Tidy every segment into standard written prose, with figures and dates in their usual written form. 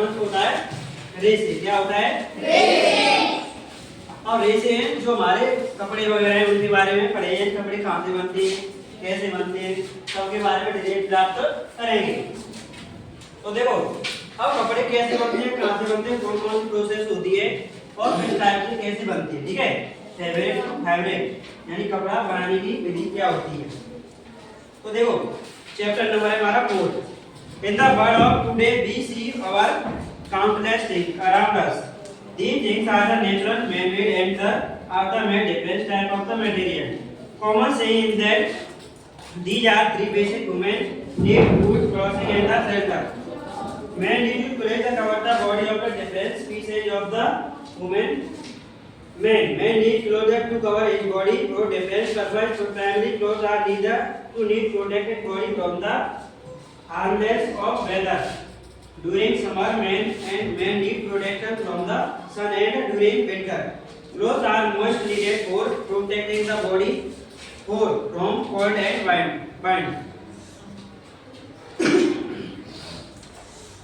Month होता है रेसे। क्या होता है? रेसे। और रेसे जो हमारे कपड़े वगैरह हैं उनके बारे में पढ़े हैं, कपड़े कहाँ से बनते हैं, कैसे बनते हैं, सबके बारे में डिटेल प्राप्त करेंगे। तो देखो अब कपड़े कैसे बनते हैं, कहाँ से बनते हैं, कौन कौन सी प्रोसेस होती है और किस टाइप से कैसे बनती है। ठीक है, फैब्रिक टू फैब्रिक यानी कपड़ा बनाने की विधि क्या होती है। तो देखो चैप्टर नंबर है हमारा 4। In the world of today we see our countless things around us. These things are the natural, man-made, and are the made different type of the material. Common saying is that these are three basic human need: food, clothing, and the shelter. Man need to clothe and cover the body of the different species of the human. Man need clothes to cover his body for different purposes. So primary clothes are needed to protect body from the harmless of weather. During summer, men need protection from the sun, and during winter, clothes are most needed for protecting the body from cold and wind.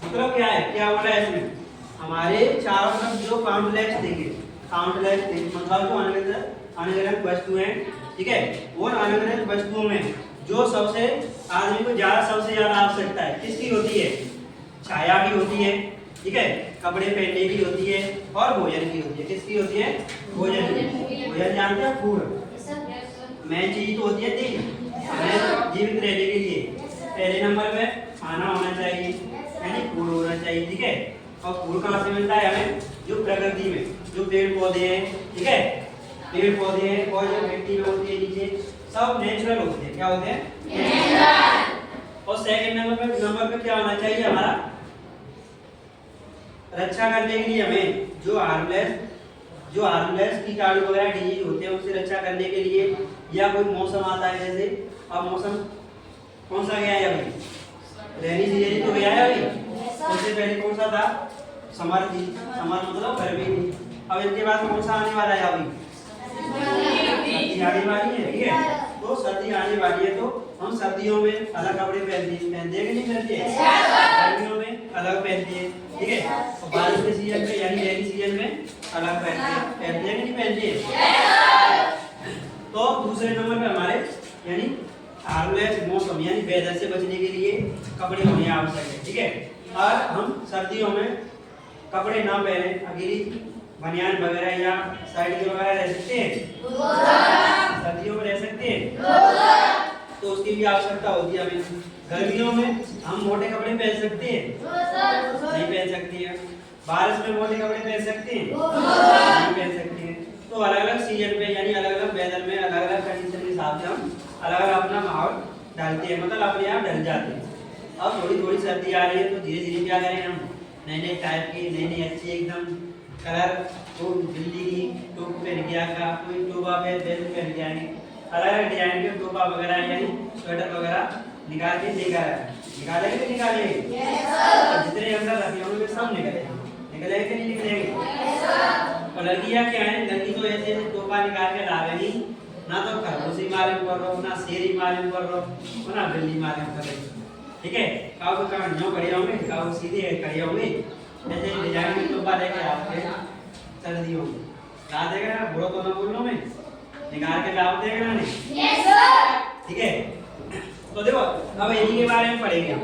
मतलब क्या है, क्या बोला है इसमें? हमारे चारों तरफ जो काउंटलेस थिंग मतलब जो अलग अलग वस्तुएं, ठीक है, और अलग अलग वस्तुओं में जो सबसे आदमी को सबसे ज्यादा आवश्यकता है किसकी होती है? छाया की होती है, ठीक है, कपड़े पहनने की होती है और भोजन की होती है। किसकी होती है? भोजन की। भोजन जानते हैं? फूड। मेन चीज तो होती है तीन हमें जीवित रहने के लिए। पहले नंबर पे खाना होना चाहिए यानी फूड होना चाहिए, ठीक है। और फूड कहाँ से मिलता है हमें? जो प्रकृति में जो पेड़ पौधे हैं, ठीक है, पेड़ पौधे हैं और जो मिट्टी में होती है नीचे सब नेचुरल होते हैं। क्या होते हैं? नेचुरल। और सेकंड नंबर पे क्या होना चाहिए हमारा? रक्षा करने के लिए हमें जो हार्मलेस कीटाणु वगैरह डिजीज होते हैं उससे रक्षा करने के लिए, या कोई मौसम आता है जैसे अब मौसम कौन सा गया है अभी? रेनी सीजन तो गया है अभी। उससे पहले कौन सा था? समर मतलब गर्मी थी। अब इनके बाद कौन सा आने वाला है? अभी सर्दी आने वाली है, ठीक है। तो सर्दी आने वाली है तो हम सर्दियों में अलग कपड़े पहनते हैं कि नहीं पहनते हैं? गर्मियों में अलग पहनते हैं, ठीक है। और बारिश के सीजन में यानी रेनी सीजन में अलग पहनते हैं कि नहीं पहनते हैं? तो दूसरे नंबर पे हमारे यानी हार्मलेस मौसम यानी वेदर से बचने के लिए कपड़े होने आवश्यक है, ठीक है। और हम सर्दियों में कपड़े ना पहने, अकेली बनियान वगैरह या साइड के वगैरह रह सकते हैं, सर्दियों में रह सकते हैं, तो उसकी भी आवश्यकता होती है हमें। गर्मियों में हम मोटे कपड़े पहन सकते हैं? नहीं पहन सकते हैं। बारिश में मोटे कपड़े पहन सकते हैं? नहीं पहन सकते हैं। तो अलग अलग सीजन पे यानी अलग अलग वेदर में अलग अलग कंडीशन के हिसाब से हम अलग अलग अपना माहौल डालते हैं, मतलब अपने आप ढल जाते हैं। अब थोड़ी थोड़ी सर्दी आ रही है तो धीरे धीरे क्या करें हम? नए टाइप की नई अच्छी एकदम कलर, तो बिल्ली की टोप पहन के आएगा, कोई टोपा पहन के आएंगे, अलग अलग डिजाइन के टोपा वगैरह यानी स्वेटर वगैरह निकाल के लेकर आए। निकालेंगे तो निकालेंगे, जितने अंदर रखे होंगे सब निकलेंगे कि नहीं निकलेंगे? और लड़कियां क्या है? लड़की तो ऐसे टोपा निकाल के लावेगी ना, तो खरगोशी मालूम कर रहा हूँ, ना शेरी मालूम कर रहा हूँ, ना बिल्ली मालूम कर रही, ठीक है। काऊ न्यों खड़े होंगे, काऊ सीधे खड़े होंगे, ऐसे डिजाइन में टोपा लेके आते हैं सर्दियों में। ला देगा ना, बुरा तो ना बोलूं मैं, निकाल के लाभ देगा ना नहीं? Yes sir. ठीक है, तो देखो अब इन्हीं के बारे में पढ़ेंगे हम,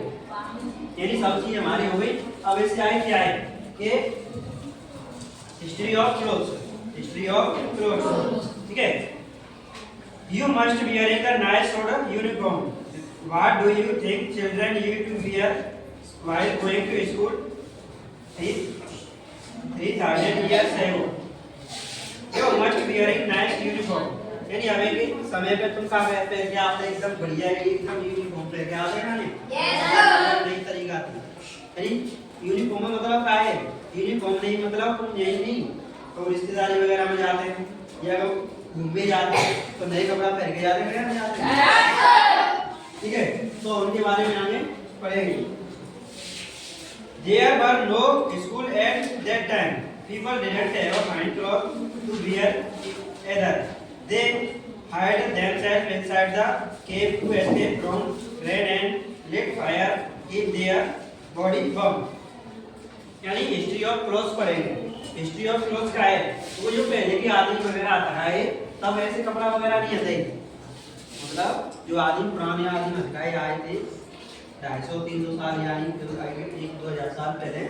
यानी सब चीज हमारी हो गई। अब इससे आगे क्या है कि हिस्ट्री ऑफ क्लोथ्स, ठीक है। You must wearing a nice sort of uniform. What do you think children need to wear while going to school? 3000 years ago. You must wearing nice uniform. यानी हमें कि समय पे तुम कहाँ पहन के आते एकदम बढ़िया एकदम यूनिफॉर्म पहन के आते हैं ना? Yes sir. नई तरीका थी यानी यूनिफॉर्म में मतलब क्या है? यूनिफॉर्म नहीं मतलब तुम यही नहीं तो रिश्तेदारी वगैरह में जाते हैं या घूमने जाते हैं तो नए कपड़ा पहन के जाते हैं, ठीक है। तो उनके बारे में आगे पढ़ेंगे। There were no school at that time. People didn't have fine clothes to wear either. They hid themselves inside the cave to escape from rain and lit fire, keep their body warm. यानी history of clothes पढ़ेंगे। History of clothes का है तो जो पहले की आदमी वगैरह आता है तब ऐसे कपड़ा वगैरह नहीं आते, मतलब जो आदमी पुराने आदमी हटकाए आए थे 250-300 साल यानी 1-2 हज़ार साल पहले,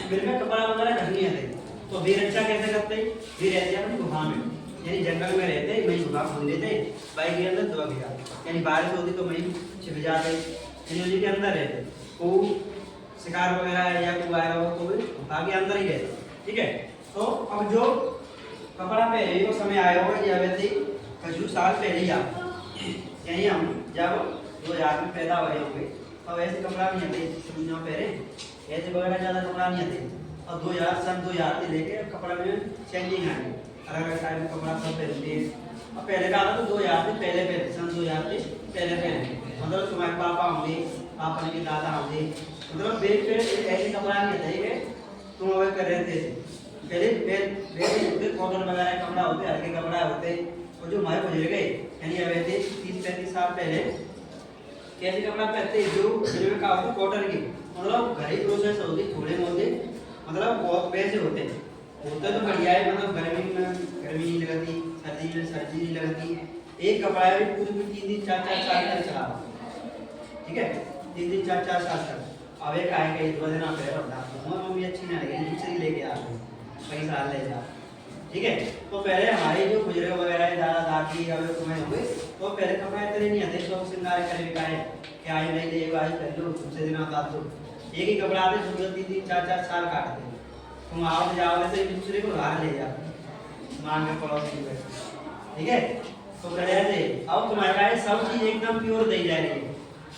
फिर में कपड़ा वगैरह नहीं आते। तो वीर अच्छा कैसे करते, वीर रहते अपनी गुफा में, यानी जंगल में रहते, वही गुफा खोल लेते, बाइक के अंदर दबा गया, यानी बारिश होती तो वहीं छिप जाते, यानी उसी के अंदर रहते। वो शिकार वगैरह या कोई आया हो तो गुफा के अंदर ही रहते, ठीक है। तो अब जो कपड़ा पहले को समय आया होगा या वैसे कुछ साल पहले ही आप यानी हम जब 2000 में पैदा हुए होंगे तब ऐसे कपड़ा नहीं आते, पहले ऐसे वगैरह ज़्यादा कपड़ा नहीं आते। और 2000 से लेके कपड़ा में चेंजिंग आ गई, अलग अलग टाइप का कपड़ा सब पहनते हैं। अब पहले का था तो 2000 से पहले सन 2000 से पहले मतलब तुम्हारे पापा होंगे, पापा के दादा होंगे, मतलब बेड पे ऐसे कपड़ा नहीं आता है तुम अगर कर रहे थे पहले कॉटन वगैरह कपड़ा होते, हल्के कपड़ा होते। और जो हमारे बुजुर्ग यानी अब थे 30-35 साल पहले कैसे कपड़ा पहनते जो बुजुर्ग का होता कॉटन की, मतलब घर ही प्रोसेस होती, थोड़े मोटे मतलब बहुत पैसे होते तो बढ़िया है, मतलब गर्मी में गर्मी नहीं लगती, सर्दी में सर्दी नहीं लगती। एक कपड़ा है पूरी 3-3 4-4 साल तक चला, ठीक है, 3-3 4-4 साल तक। अब एक आएगा 2 दिन आप मम्मी अच्छी ना लगे दूसरी लेके आ गए कई साल ले जा, ठीक है। तो पहले हमारे जो बुजुर्ग वगैरह दादा दादी अगर तुम्हें हुए तो पहले कपड़ा इतने नहीं आते, शौक श्रृंगार करे का है क्या आई नहीं ले आज कर लो दूसरे दिन आता तो एक ही कपड़ा आते, 2-3 4-4 साल काटते। तुम आओ जाओ से एक दूसरे को हार ले जाओ मांग के पड़ोसी में, ठीक है। तो करे थे अब तुम्हारे पास सब चीज एकदम प्योर दी जा रही है,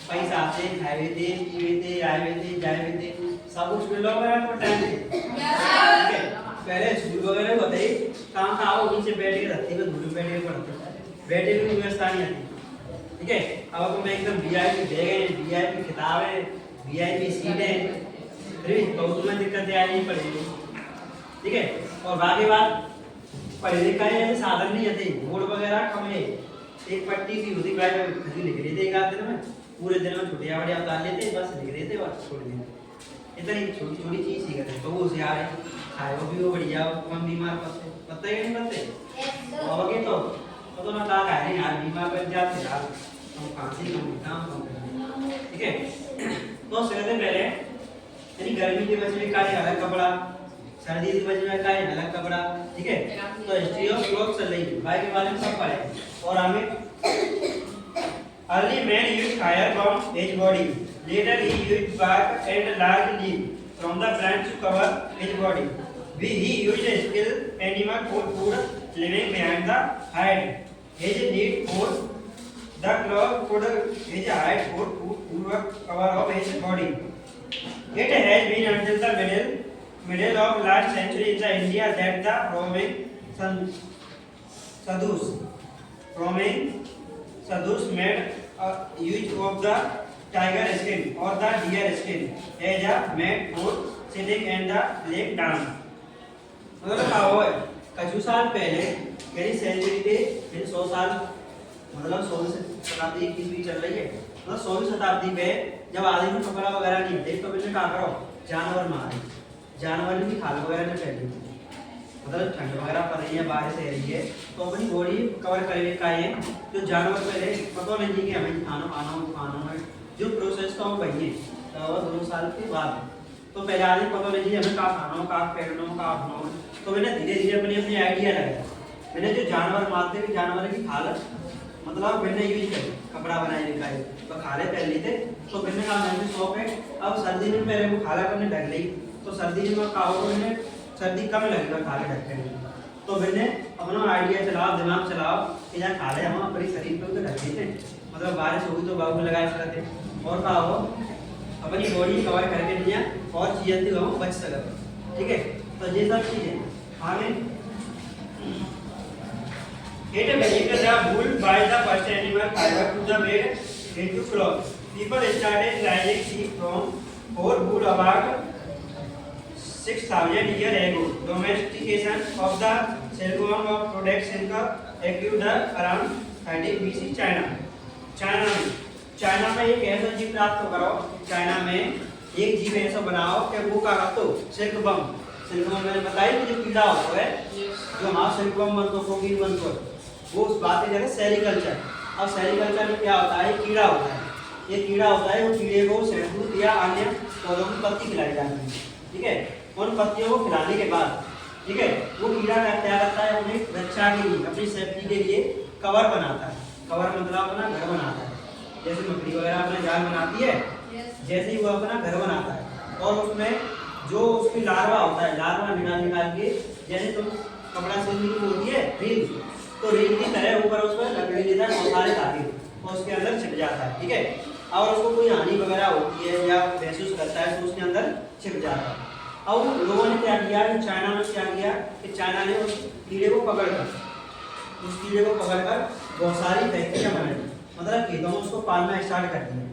पैसा से खाए थे पीवे थे आए थे जाए थे सब कुछ मिल रहा है आपको टाइम पे, ठीक है। पहले स्कूल वगैरह होते कहाँ का आओ नीचे बैठ के रहते हैं, धूप बैठ के पढ़ते, बैठे की व्यवस्था नहीं आती, ठीक है। अब तुम एकदम वीआईपी बैग है, वीआईपी किताबें, वीआईपी सीटें, फिर बहुत में दिक्कतें आ रही पड़ेगी, ठीक है। और बाकी बात पढ़े लिखा है ऐसे साधन नहीं आते, बोर्ड वगैरह कम है, एक पट्टी सी होती बैठ में लिख रहे थे एक आध दिन में, पूरे दिन में छुट्टियां बढ़िया उतार लेते बस लिख रहे थे बस छोड़ दिए, इतनी छोटी छोटी चीज सीख रहे तो वो होशियार है, खाए वो भी वो बढ़िया, कम बीमार पड़ते हैं कि नहीं पड़ते होगे तो ना कहा है नहीं यार बीमार पड़ जाते यार, हम खांसी कम, ठीक है। तो सबसे पहले यानी गर्मी की वजह से का अलग कपड़ा, सर्दी की वजह में का अलग कपड़ा, ठीक है। तो हिस्ट्री ऑफ क्लॉथ चल रही है भाई के बारे में सब पढ़े। और हमें early man used fire from his body, later he used bark and large leaf from the plant to cover his body. He used a skilled animal for food, living behind the hide. His need for the cloth could his hide for food cover of his body. It has been until the middle of last century in the India that the roaming sadhus made use of the tiger skin or the deer skin as a mat for sitting and the leg down. मतलब क्या हुआ है कुछ साल पहले यानी century पे 100 साल मतलब 16वीं शताब्दी की चल रही है, मतलब 16वीं शताब्दी में जब आदमी को कपड़ा वगैरह नहीं थे तो मैंने क्या करो जानवर मारे, जानवर की खाल वगैरह नहीं फैली, मतलब ठंड वगैरह पड़ रही है बारिश हो रही है तो अपनी बॉडी कवर करने का है। जो जानवर पहले पता नहीं थी कि हमें खाना में जो प्रोसेस था वो वही है 2 साल के बाद, तो पहले आदमी पता नहीं थी हमें कहाँ खाना हो कहाँ फेरना हो कहाँ अपना हो, तो मैंने धीरे धीरे अपनी आइडिया लगाया, मैंने जो जानवर मारते हुए जानवर की खाल मतलब मैंने यूज करी कपड़ा बनाने का है तो खाले पहन ली थे, तो मैंने कहा मैंने शौक है अब सर्दी में पहले वो खाला करने ढक ली तो सर्दी में कहा मैंने सर्दी कम लगेगा खाले ढकने में, तो मैंने अपना आइडिया चलाओ दिमाग चलाओ कि यहाँ खाले हम अपने शरीर पे ढक देते, मतलब बारिश होगी तो बाबू लगा सकते और कहा हो अपनी बॉडी कवर करके दिया और चीजें थी हम बच सकते, ठीक है। तो ये सब चीजें आगे It vehicles are pulled by the first animal fiber to the bed into cloth. People started raising sheep from 4 wood about 6,000 years ago. Domestication of the silkworm of production occurred around 30 BC China में एक ऐसा जीव प्राप्त होगा China में एक जीव ऐसा बनाओ कि वो का तो सिल्क बम मैंने बताया कि जो कीड़ा होता है जो हमारा सिल्क बम बनता है प्रोटीन बनता है वो उस बात की जगह सेरिकल्चर। अब सेरिकल्चर में क्या होता है, कीड़ा होता है, ये कीड़ा होता है, वो कीड़े को शहतूत या अन्य पौधों की पत्ती खिलाई जाती है, ठीक है। उन पत्तियों को खिलाने के बाद, ठीक है, वो कीड़ा क्या करता है, उन्हें रक्षा के लिए, अपनी सेफ्टी के लिए कवर बनाता है। कवर मतलब अपना घर बनाता है, जैसे मकड़ी वगैरह अपने जाल बनाती है, जैसे ही वो अपना घर बनाता है और उसमें जो उसकी लार्वा होता है, लार्वा निकाल के, जैसे तुम कपड़ा सिलने की होती है रील, तो रील की तरह ऊपर उस पर लकड़ी देता है बहुत सारे धागे और उसके अंदर छिप जाता है, ठीक है। और उसको कोई हानि वगैरह होती है या महसूस करता है तो उसके अंदर छिप जाता है। अब लोगों ने क्या किया कि चाइना में क्या किया कि चाइना ने उस कीड़े को पकड़कर बहुत सारी फैक्ट्रियाँ बनाई, मतलब खेतों में उसको पालना स्टार्ट कर दिया।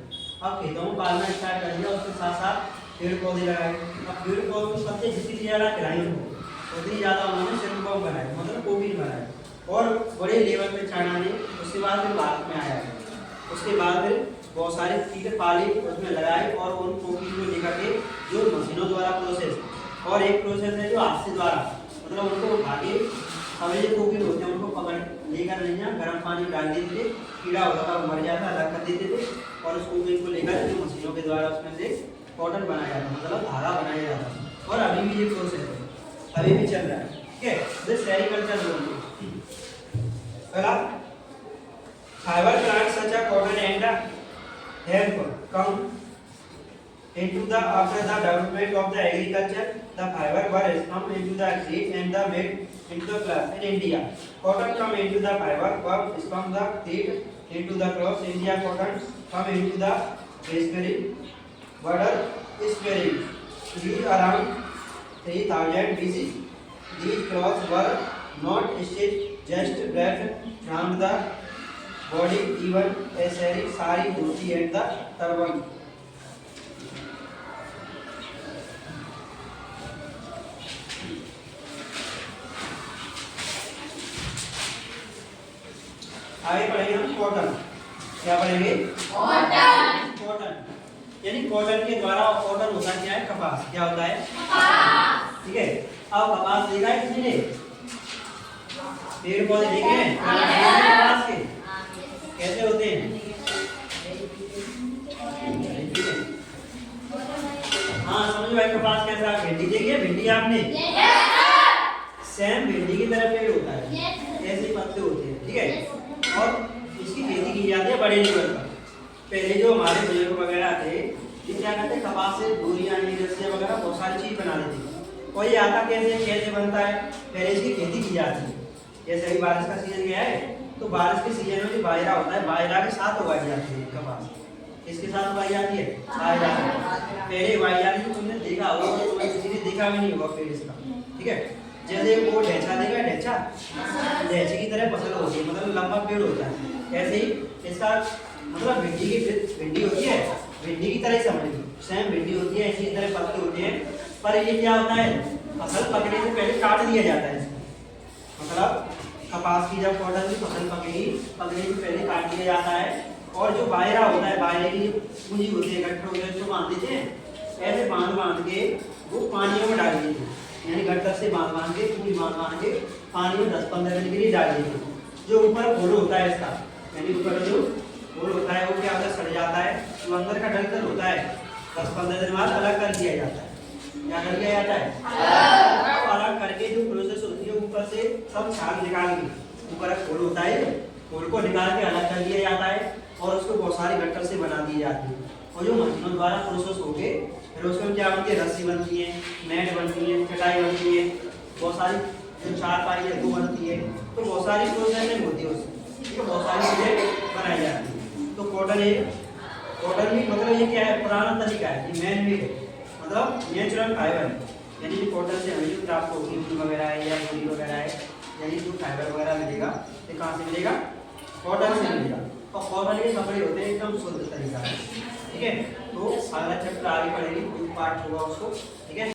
अब खेतों में पालना स्टार्ट कर दिया, उसके साथ साथ पेड़ पौधे लगाए। अब पेड़ पौधों की पत्ते जितनी ज़्यादा खिलाई उतनी ज़्यादा उन्होंने सिल्क बम बनाए, मतलब कोविड बनाए और बड़े लेवल पे चाइना ने। उसके बाद फिर भारत में आया, उसके बाद फिर बहुत सारे कीड़े पाले उसमें लगाए और उन कोविड को लेकर के जो मशीनों द्वारा प्रोसेस, और एक प्रोसेस है जो हाथ से द्वारा, मतलब उनको उठा के हमें जो कोविड होते हैं उनको पकड़ लेकर नहीं जाए, गर्म पानी डाल देते थे, कीड़ा होता था मर जाता, अलग कर देते थे और उस कोविड को लेकर जो मशीनों के द्वारा उसमें से कॉटन बनाया जाता, मतलब धागा बनाया जाता। और अभी भी ये प्रोसेस है, अभी भी चल रहा है, ठीक है। दिस सेरिकल्चर बोलते हैं। Fibre plants such as cotton and hemp come into the after the development of the agriculture. The fiber were come into the seed and the made into the plant. In India, cotton come into the fiber, were from the seed into the cross. India cotton come into the raspberry, butter spreading. These around 3000 BC. These crops were not stitched, just wrapped around the body, even a sari, dhoti and the turban. आगे पढ़ेंगे हम cotton. क्या पढ़ेंगे? Cotton यानी cotton के द्वारा, cotton होता क्या है? कपास। क्या होता है? कपास, ठीक है। अब कपास देखा है किसी ने? पेड़ पौधे देखे हैं कपास के? कैसे होते हैं? हाँ समझ भाई, कपास कैसा? भिंडी देखी है? भिंडी आपने? सेम भिंडी की तरह पेड़ होता है, ऐसे पत्ते होते हैं, ठीक है। और इसकी खेती की जाती है बड़े लेवल पर। पहले जो हमारे बुजुर्ग वगैरह थे, ये क्या करते, कपास से डोरियां, रस्सियां वगैरह बहुत सारी चीज बना लेते थे। और ये आता कैसे बनता है, पहले इसकी खेती की जाती है। जैसे अभी बारिश का सीजन गया है, तो बारिश के सीजन में जो बाजरा होता है, बाजरा के साथ उगाई जाती है कपास। किसके साथ उगाई जाती है? बाजरा। पहले उगाई जाती है, तुमने देखा होगा, तो तुम्हें किसी ने देखा भी नहीं होगा पेड़ इसका, ठीक है। जैसे वो ढेंचा देगा, ढेंचे की तरह फसल होती है, मतलब लंबा पेड़ होता है। ऐसे ही इसका मतलब भिंडी होती है, भिंडी की तरह ही समझिए, सेम भिंडी होती है, इसी तरह पत्ते होते हैं। पर ये क्या होता है, फसल पकने से पहले काट दिया जाता है इसको। मतलब कपास की जब कॉटन की फसल पकने से पहले काट दिया जाता है। और जो बाजरा होता है, बाजरे की पूंजी होती है, गट्ठर होते हैं, उसको बांध देते हैं, ऐसे बांध के वो पानियों में डाल देते हैं, यानी गट्ठर से बांध के पूरी बांध के पानी में 10-15 दिन के लिए डाल देते हैं। जो ऊपर घोल होता है इसका, यानी ऊपर जो घोल होता है वो क्या होता है, सड़ जाता है, तो अंदर का डंठल होता है 10-15 दिन बाद अलग कर दिया जाता है। क्या कर दिया जाता है? अलग करके जो प्रोसेस होती है, ऊपर से सब छाल निकाल के, ऊपर घोल होता है, घोल को निकाल के अलग कर दिया जाता है और उसको बहुत सारी गट्ठर से बना दी जाती है। और जो मशीनों द्वारा प्रोसेस होके फिर उसमें क्या बनती है, रस्सी बनती है, मैट बनती है, चटाई बनती है, बहुत सारी जो चारपाई है वो बनती है। तो बहुत सारी प्रोसेसिंग होती है उससे, ठीक है, बहुत सारी चीजें बनाई जाती है। तो कॉटन भी मतलब ये क्या है, पुराना तरीका है, ये मैन मेड है, मतलब नेचुरल फाइबर है। यानी जो कॉटन से हमें जो प्राप्त होगी, ऊन वगैरह है या बोरी वगैरह है, यानी जो फाइबर वगैरह मिलेगा, ये कहाँ से मिलेगा? कॉटन से मिलेगा। और कॉटन के कपड़े होते हैं एकदम शुद्ध तरीका है, ठीक है। तो अगला चैप्टर आगे पढ़ेंगे, पार्ट होगा उसको, ठीक है।